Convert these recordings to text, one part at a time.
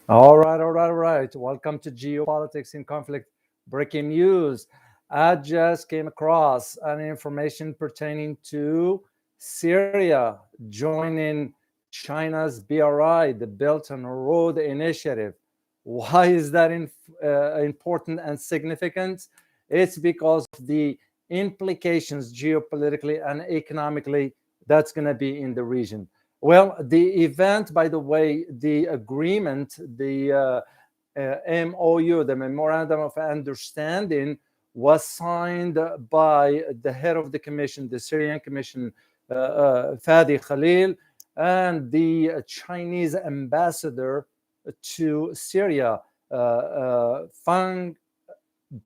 All right, all right, all right. Welcome to Geopolitics in Conflict. Breaking news. I just came across an information pertaining to Syria joining China's BRI, the Belt and Road Initiative. Why is that important and significant? It's because of the implications geopolitically and economically that's going to be in the region. Well, the event, by the way, the agreement, the MOU, the Memorandum of Understanding, was signed by the head of the commission, the Syrian Commission, Fadi Khalil, and the Chinese ambassador to Syria, Fang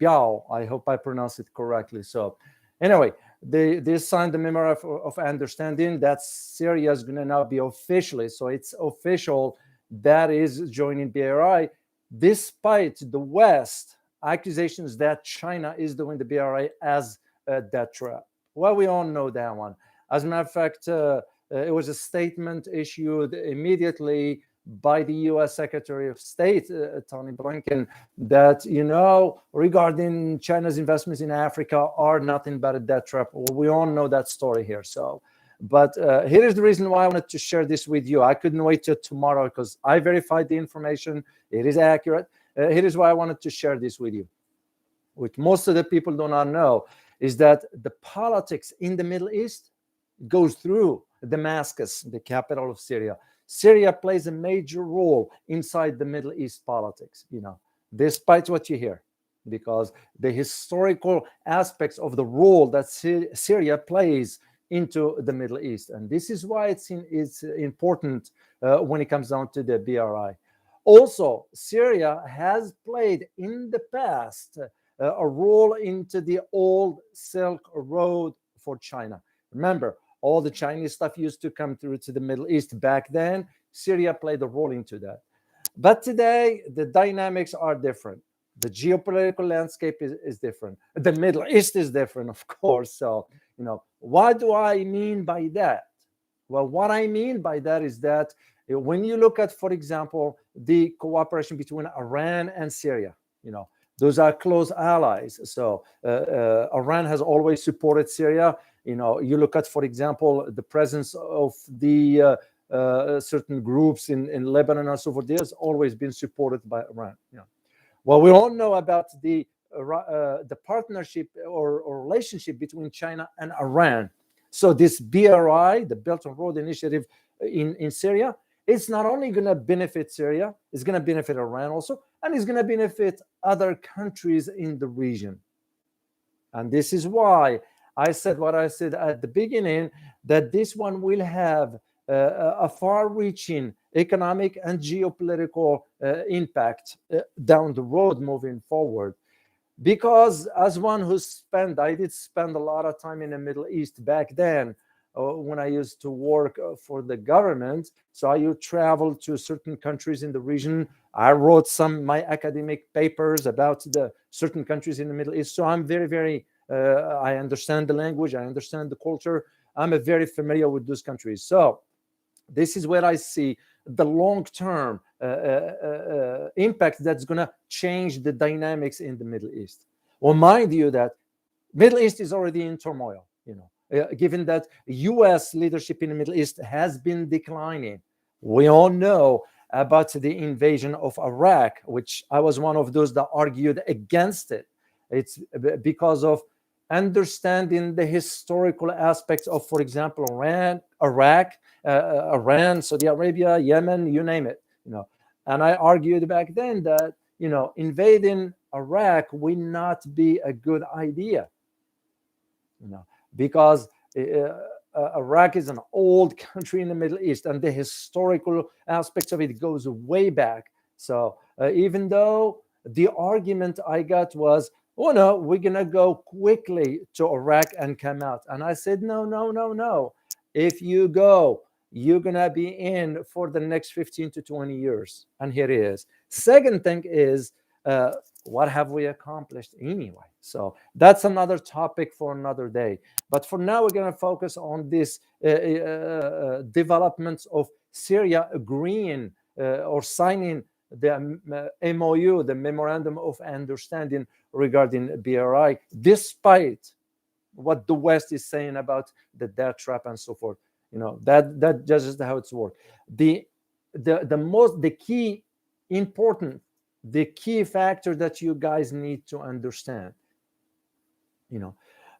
Biao. I hope I pronounced it correctly. So, anyway, they signed the memorandum of understanding that Syria is going to now be officially, so it's official, that is joining BRI, despite the West accusations that China is doing the BRI as a death trap. Well, we all know that one. As a matter of fact, it was a statement issued immediately by the U.S. Secretary of State, Tony Blinken, that, regarding China's investments in Africa are nothing but a death trap. Well, we all know that story here. So, but here is the reason why I wanted to share this with you. I couldn't wait till tomorrow because I verified the information. It is accurate. Here is why I wanted to share this with you. Which most of the people do not know is that the politics in the Middle East goes through Damascus, the capital of Syria. Syria plays a major role inside the Middle East politics, despite what you hear, because the historical aspects of the role that Syria plays into the Middle East. And this is why it's important when it comes down to the BRI. Also, Syria has played in the past a role into the old Silk Road for China. Remember, all the Chinese stuff used to come through to the Middle East back then. Syria played a role into that. But today, the dynamics are different. The geopolitical landscape is different. The Middle East is different, of course. So, what do I mean by that? Well, what I mean by that is that when you look at, for example, the cooperation between Iran and Syria, those are close allies. So Iran has always supported Syria. You look at, for example, the presence of the certain groups in Lebanon and so forth. There's always been supported by Iran. Well, we all know about the partnership or relationship between China and Iran. So this BRI, the Belt and Road Initiative in Syria, it's not only going to benefit Syria, it's going to benefit Iran also, and it's going to benefit other countries in the region. And this is why I said what I said at the beginning, that this one will have a far-reaching economic and geopolitical impact down the road moving forward. Because as one who I did spend a lot of time in the Middle East back then, when I used to work for the government. So I would travel to certain countries in the region. I wrote my academic papers about the certain countries in the Middle East. So I'm very, very, I understand the language, I understand the culture. I'm very familiar with those countries. So this is where I see the long-term impact that's going to change the dynamics in the Middle East. Well, mind you that Middle East is already in turmoil, given that U.S. leadership in the Middle East has been declining. We all know about the invasion of Iraq, which I was one of those that argued against it. It's because of understanding the historical aspects of, for example, Iraq, Iran, Saudi Arabia, Yemen, you name it. And I argued back then that invading Iraq would not be a good idea. Because Iraq is an old country in the Middle East, and the historical aspects of it goes way back. So even though the argument I got was, oh no, we're gonna go quickly to Iraq and come out, and I said, no. If you go, you're gonna be in for the next 15 to 20 years, and here it is. Second thing is, what have we accomplished anyway? So that's another topic for another day. But for now, we're going to focus on this developments of Syria agreeing or signing the MOU, the Memorandum of Understanding regarding BRI, despite what the West is saying about the death trap and so forth. That just how it's worked. The key important, the key factor that you guys need to understand,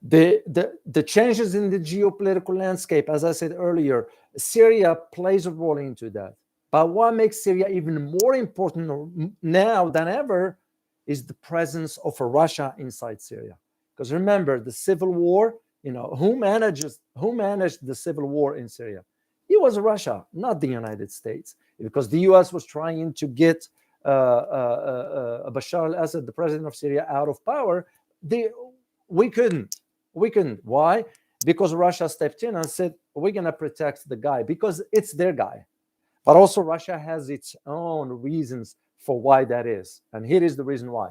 the changes in the geopolitical landscape, as I said earlier, Syria plays a role into that. But what makes Syria even more important now than ever is the presence of Russia inside Syria. Because remember, the civil war, who managed the civil war in Syria? It was Russia, not the United States, because the US was trying to get Bashar al-Assad, the president of Syria, out of power. We couldn't. Why? Because Russia stepped in and said, we're going to protect the guy because it's their guy. But also Russia has its own reasons for why that is. And here is the reason why.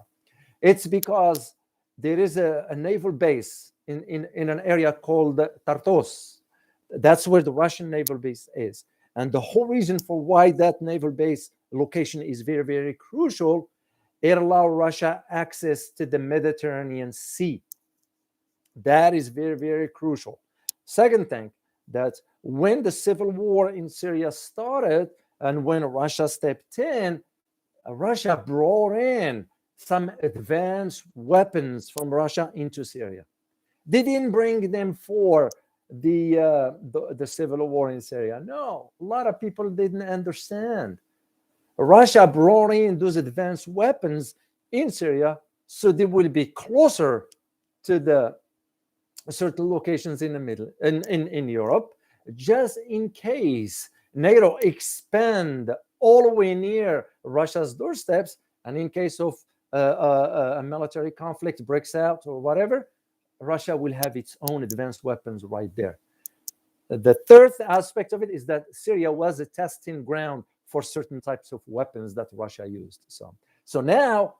It's because there is a naval base in an area called Tartus. That's where the Russian naval base is. And the whole reason for why that naval base location is very, very crucial, it allows Russia access to the Mediterranean Sea. That is very, very crucial. Second thing, that when the civil war in Syria started and when Russia stepped in, Russia brought in some advanced weapons from Russia into Syria. They didn't bring them for the civil war in Syria. No, a lot of people didn't understand. Russia brought in those advanced weapons in Syria so they will be closer to the certain locations in the middle in Europe, just in case NATO expand all the way near Russia's doorsteps, and in case of a military conflict breaks out or whatever, Russia will have its own advanced weapons right there. The third aspect of it is that Syria was a testing ground for certain types of weapons that Russia used. So now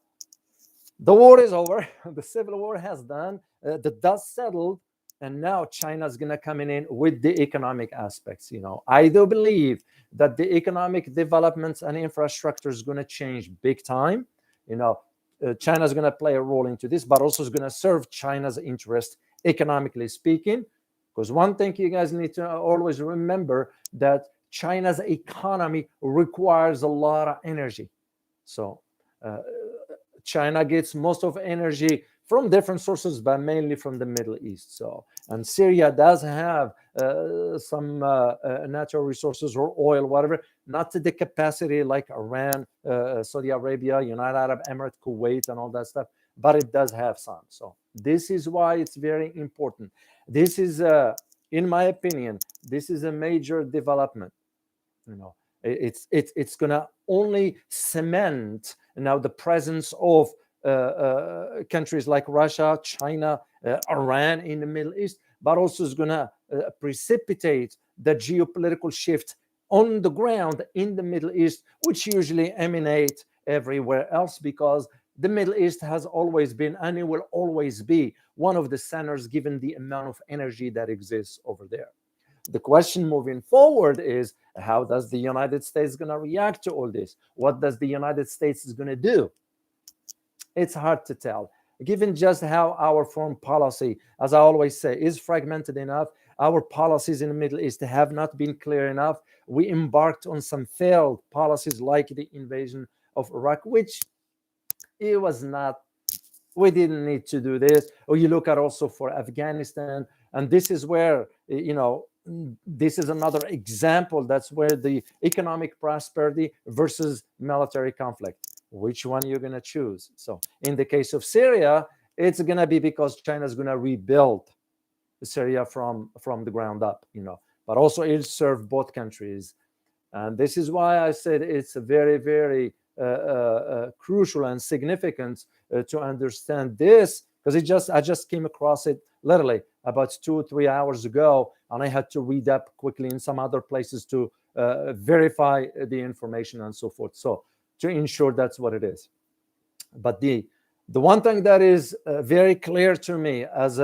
the war is over. The civil war has done. The dust settled. And now China's going to come in with the economic aspects. I do believe that the economic developments and infrastructure is going to change big time. China's going to play a role into this, but also is going to serve China's interest economically speaking. Because one thing you guys need to always remember, that China's economy requires a lot of energy. So China gets most of energy from different sources, but mainly from the Middle East. And Syria does have some natural resources or oil, whatever, not to the capacity like Iran, Saudi Arabia, United Arab Emirates, Kuwait, and all that stuff, but it does have some. So this is why it's very important. This is, in my opinion, this is a major development. It's gonna only cement now the presence of countries like Russia, China, Iran in the Middle East, but also is going to precipitate the geopolitical shift on the ground in the Middle East, which usually emanate everywhere else, because the Middle East has always been and it will always be one of the centers given the amount of energy that exists over there. The question moving forward is, how does the United States going to react to all this? What does the United States is going to do? It's hard to tell, given just how our foreign policy, as I always say, is fragmented enough. Our policies in the Middle East have not been clear enough. We embarked on some failed policies like the invasion of Iraq, which it was not, we didn't need to do this. Or you look at also for Afghanistan, and this is where, this is another example. That's where the economic prosperity versus military conflict. Which one you're going to choose? So in the case of Syria, it's going to be because China's going to rebuild Syria from the ground up, but also it'll serve both countries. And this is why I said it's a very, very crucial and significant to understand this, because I just came across it literally about 2 or 3 hours ago, and I had to read up quickly in some other places to verify the information and so forth. So to ensure that's what it is. But the one thing that is very clear to me as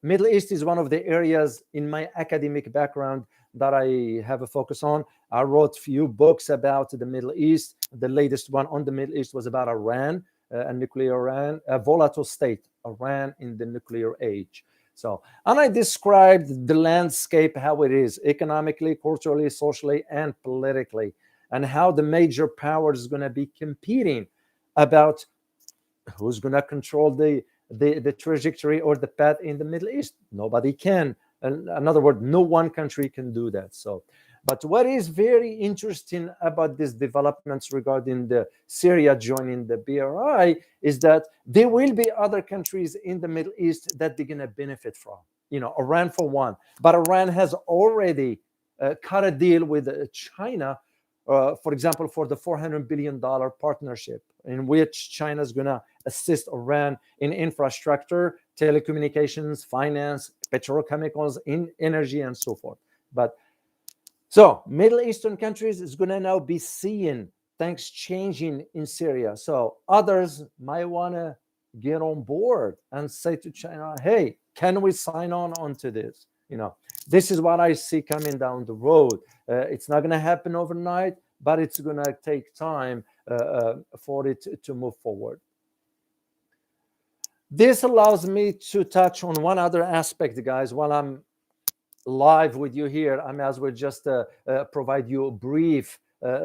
Middle East is one of the areas in my academic background that I have a focus on. I wrote few books about the Middle East. The latest one on the Middle East was about Iran, a nuclear Iran, a volatile state, Iran in the nuclear age. So, and I described the landscape, how it is economically, culturally, socially, and politically, and how the major powers is going to be competing about who's going to control the trajectory or the path in the Middle East. Nobody can. In other words, no one country can do that. So, but what is very interesting about these developments regarding the Syria joining the BRI is that there will be other countries in the Middle East that they're going to benefit from. Iran for one, but Iran has already cut a deal with China, for example, for the $400 billion partnership in which China is going to assist Iran in infrastructure, telecommunications, finance, petrochemicals, in energy, and so forth. But so Middle Eastern countries is going to now be seeing things changing in Syria. So others might want to get on board and say to China, hey, can we sign on onto this? This is what I see coming down the road. It's not going to happen overnight, but it's going to take time for it to move forward. This allows me to touch on one other aspect, guys, while I'm live with you here. I may as well just provide you a brief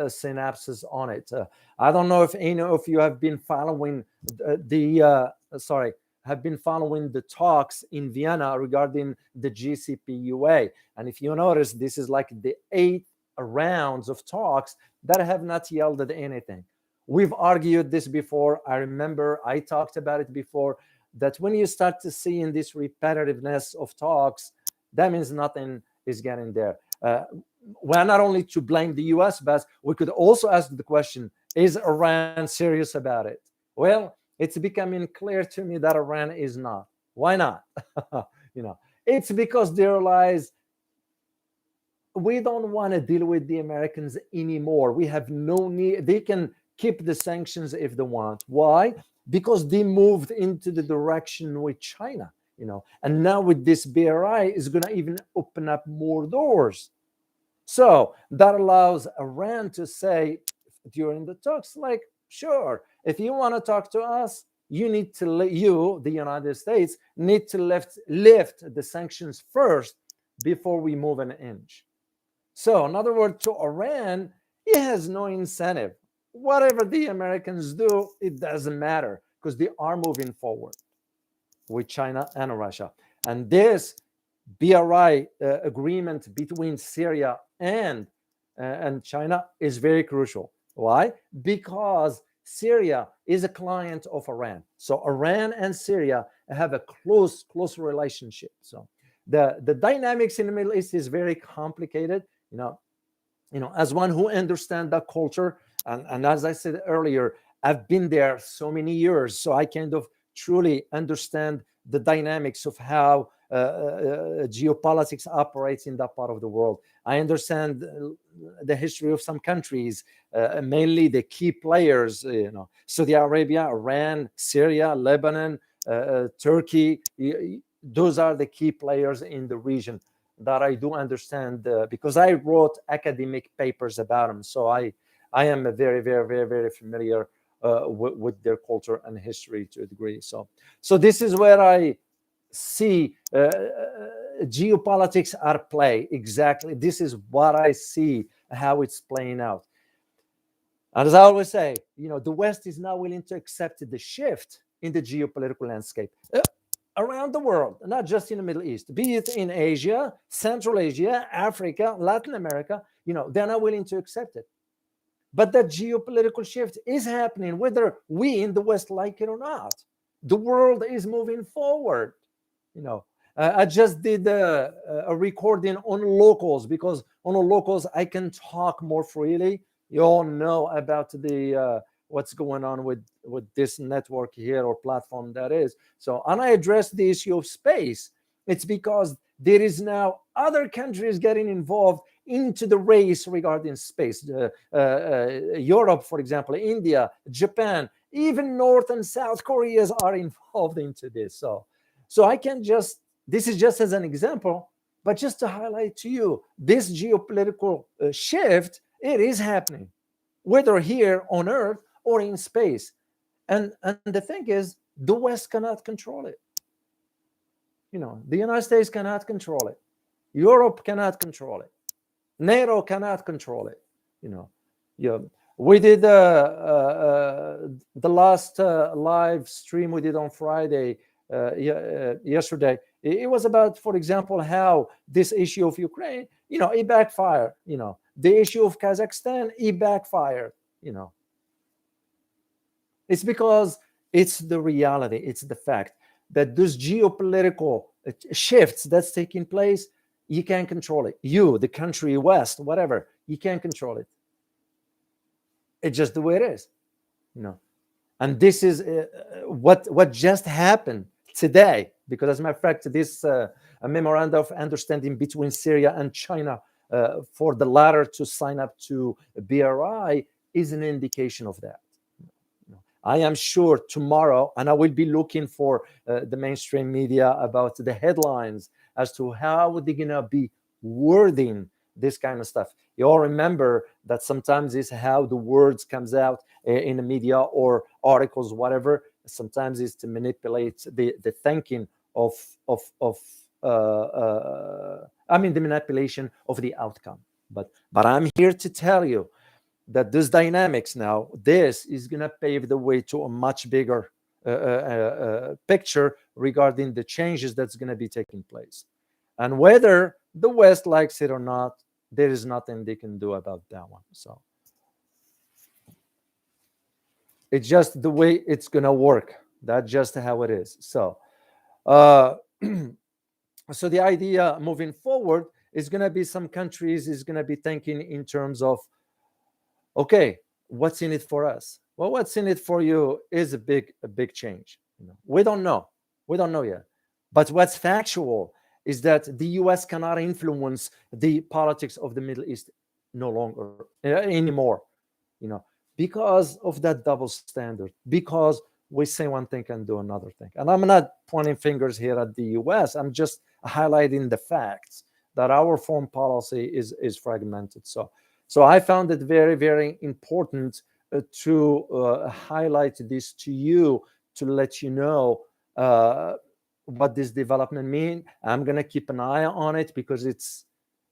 synopsis on it. I don't know if any of you have been following have been following the talks in Vienna regarding the GCPUA. And if you notice, this is like the 8th rounds of talks that have not yielded anything. We've argued this before. I remember I talked about it before, that when you start to see in this repetitiveness of talks, that means nothing is getting there. We're not only to blame the US, but we could also ask the question, is Iran serious about it? Well, it's becoming clear to me that Iran is not. Why not? It's because they realize we don't want to deal with the Americans anymore. We have no need. They can keep the sanctions if they want. Why? Because they moved into the direction with China. And now with this BRI is going to even open up more doors. So that allows Iran to say during the talks, like, sure, if you want to talk to us, you need to, the United States, need to lift the sanctions first before we move an inch. So in other words, to Iran, it has no incentive. Whatever the Americans do, it doesn't matter because they are moving forward with China and Russia. And this BRI agreement between Syria and China is very crucial. Why? Because Syria is a client of Iran. So Iran and Syria have a close relationship. So the dynamics in the Middle East is very complicated. As one who understands that culture, and as I said earlier, I've been there so many years, so I kind of truly understand the dynamics of how geopolitics operates in that part of the world. I understand the history of some countries, mainly the key players, Saudi Arabia, Iran, Syria, Lebanon, Turkey. Those are the key players in the region that I do understand because I wrote academic papers about them. So I am very, very, very, very familiar with their culture and history to a degree. So this is where I see geopolitics at play. Exactly. This is what I see, how it's playing out. And as I always say, the West is now willing to accept the shift in the geopolitical landscape around the world, not just in the Middle East, be it in Asia, Central Asia, Africa, Latin America. They're not willing to accept it. But that geopolitical shift is happening, whether we in the West like it or not. The world is moving forward. I just did a recording on locals because on locals I can talk more freely. You all know about the what's going on with this network here or platform that is. So, and I address the issue of space. It's because there is now other countries getting involved into the race regarding space. Europe, for example, India, Japan, even North and South Koreas are involved into this. So I can just, this is just as an example, But just to highlight to you, this geopolitical shift, it is happening, whether here on Earth or in space. And the thing is, the West cannot control it. The United States cannot control it. Europe cannot control it. NATO cannot control it. You know, yeah. We did the last live stream we did on Friday, yesterday. It was about, for example, how this issue of Ukraine, it backfired. The issue of Kazakhstan, it backfired. It's because it's the reality, it's the fact that those geopolitical shifts that's taking place, you can't control it. You, the country, West, whatever, you can't control it. It's just the way it is, And this is what just happened today, because as a matter of fact, this a memorandum of understanding between Syria and China for the latter to sign up to BRI is an indication of that. I am sure tomorrow, and I will be looking for the mainstream media about the headlines as to how they're going to be wording this kind of stuff. You all remember that sometimes it's how the words comes out in the media or articles, whatever. Sometimes it's to manipulate the thinking of the manipulation of the outcome. But I'm here to tell you that this dynamics now, this is going to pave the way to a much bigger picture regarding the changes that's going to be taking place. And whether the West likes it or not, there is nothing they can do about that one. So it's just the way it's going to work. That's just how it is. So, so the idea moving forward is going to be some countries is going to be thinking in terms of, okay, what's in it for us? Well, what's in it for you is a big change. We don't know yet. But what's factual is that the U.S. cannot influence the politics of the Middle East no longer anymore. Because of that double standard. Because we say one thing and do another thing. And I'm not pointing fingers here at the U.S. I'm just highlighting the facts that our foreign policy is fragmented. So I found it very, very important to highlight this to you, to let you know what this development means. I'm going to keep an eye on it because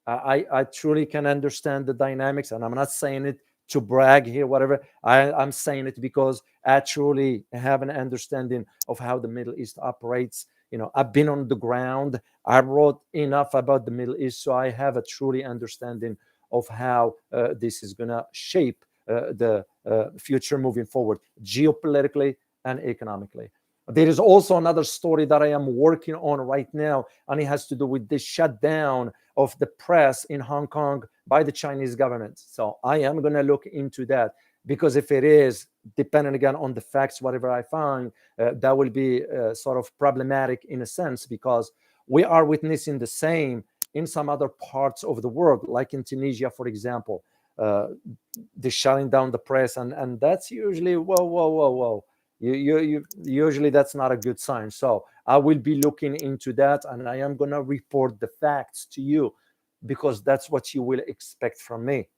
I truly can understand the dynamics, and I'm not saying it to brag here, whatever. I'm saying it because I truly have an understanding of how the Middle East operates. I've been on the ground. I wrote enough about the Middle East, so I have a truly understanding of how this is going to shape the future moving forward, geopolitically and economically. There is also another story that I am working on right now, and it has to do with the shutdown of the press in Hong Kong by the Chinese government. So I am going to look into that, because if it is, depending again on the facts, whatever I find, that will be sort of problematic in a sense, because we are witnessing the same in some other parts of the world, like in Tunisia, for example. They're shutting down the press, and that's usually, whoa. You usually that's not a good sign. So I will be looking into that, and I am going to report the facts to you, because that's what you will expect from me.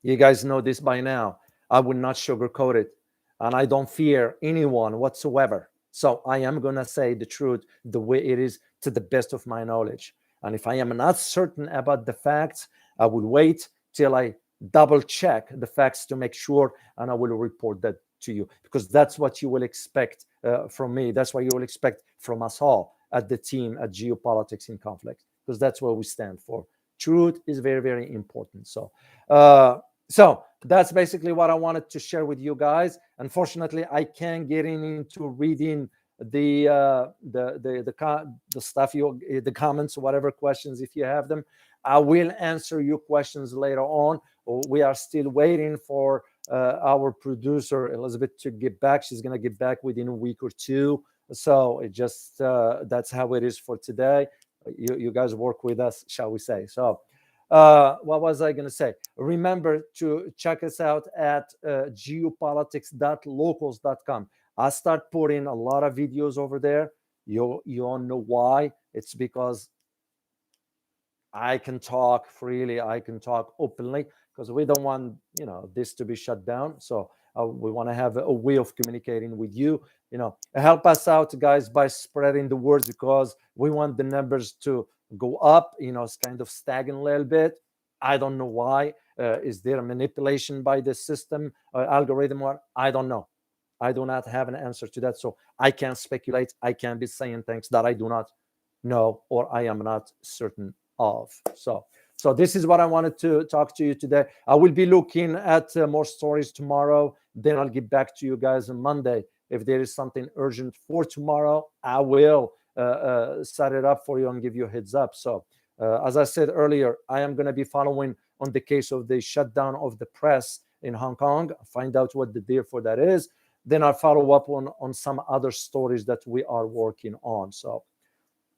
You guys know this by now. I will not sugarcoat it, and I don't fear anyone whatsoever. So I am going to say the truth the way it is, to the best of my knowledge. And if I am not certain about the facts, I will wait till I double check the facts to make sure, and I will report that to you, because that's what you will expect from me. That's what you will expect from us all at the team at Geopolitics in Conflict, because that's what we stand for. Truth is very, very important. So that's basically what I wanted to share with you guys. Unfortunately, I can't get into reading the stuff, the comments, whatever questions, if you have them. I will answer your questions later on. We are still waiting for our producer Elizabeth to get back. She's going to get back within a week or two. So it just that's how it is for today. You guys work with us, shall we say. So what was I going to say? Remember to check us out at geopolitics.locals.com. I start putting a lot of videos over there. You all know why. It's because I can talk freely, I can talk openly, because we don't want this to be shut down. So we want to have a way of communicating with you. Help us out, guys, by spreading the words, because we want the numbers to go up. It's kind of stagnant a little bit. I don't know why. Is there a manipulation by the system algorithm? Or I don't know. I do not have an answer to that. So I can't speculate. I can't be saying things that I do not know or I am not certain of. So this is what I wanted to talk to you today. I will be looking at more stories tomorrow. Then I'll get back to you guys on Monday. If there is something urgent for tomorrow, I will set it up for you and give you a heads up. So as I said earlier, I am going to be following on the case of the shutdown of the press in Hong Kong, find out what the deal for that is. Then I'll follow up on some other stories that we are working on. So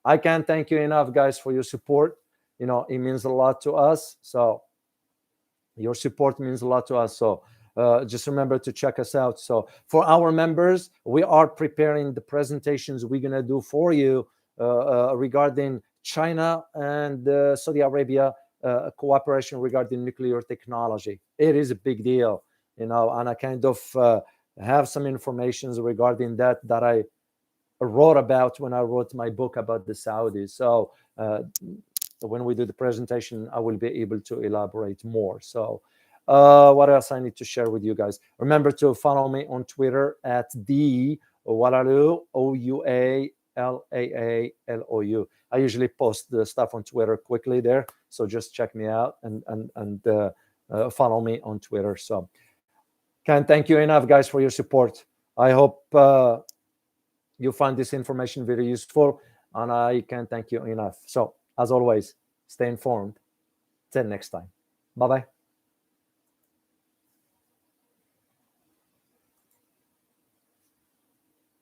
I can't thank you enough, guys, for your support. It means a lot to us. So your support means a lot to us. So just remember to check us out. So for our members, we are preparing the presentations we're going to do for you regarding China and Saudi Arabia cooperation regarding nuclear technology. It is a big deal, and I kind of have some information regarding that I wrote about when I wrote my book about the Saudis. So when we do the presentation, I will be able to elaborate more. So what else I need to share with you guys? Remember to follow me on Twitter at the Oualaalou, Oualaalou. I usually post the stuff on Twitter quickly there. So just check me out and follow me on Twitter. So can't thank you enough, guys, for your support. I hope you find this information very useful, and I can't thank you enough. So as always, stay informed. Till next time. Bye-bye.